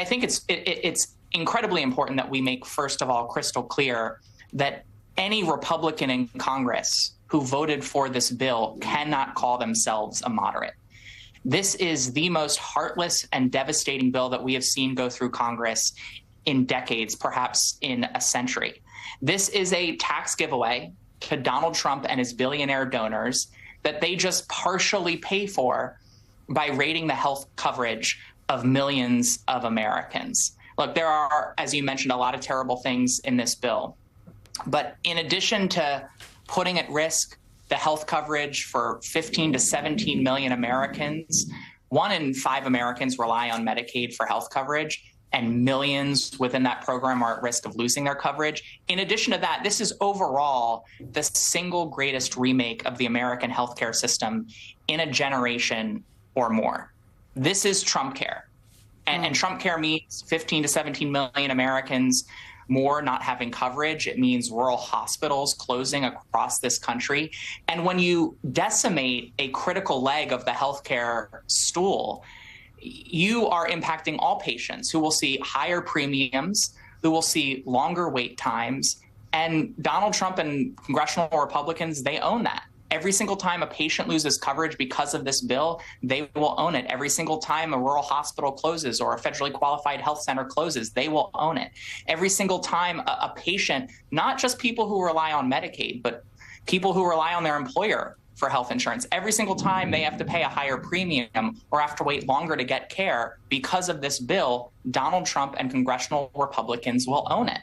I think it's incredibly important that we make, first of all, crystal clear that any Republican in Congress who voted for this bill cannot call themselves a moderate. This is the most heartless and devastating bill that we have seen go through Congress in decades, perhaps in a century. This is a tax giveaway to Donald Trump and his billionaire donors that they just partially pay for by raiding the health coverage of millions of Americans. Look, there are, as you mentioned, a lot of terrible things in this bill. But in addition to putting at risk the health coverage for 15 to 17 million Americans, 1 in 5 Americans rely on Medicaid for health coverage, and millions within that program are at risk of losing their coverage. In addition to that, this is overall the single greatest remake of the American healthcare system in a generation or more. This is Trump care. And Trump care means 15 to 17 million Americans more not having coverage. It means rural hospitals closing across this country. And when you decimate a critical leg of the healthcare stool, you are impacting all patients who will see higher premiums, who will see longer wait times. And Donald Trump and congressional Republicans, they own that. Every single time a patient loses coverage because of this bill, they will own it. Every single time a rural hospital closes or a federally qualified health center closes, they will own it. Every single time a patient, not just people who rely on Medicaid, but people who rely on their employer for health insurance, every single time they have to pay a higher premium or have to wait longer to get care because of this bill, Donald Trump and congressional Republicans will own it.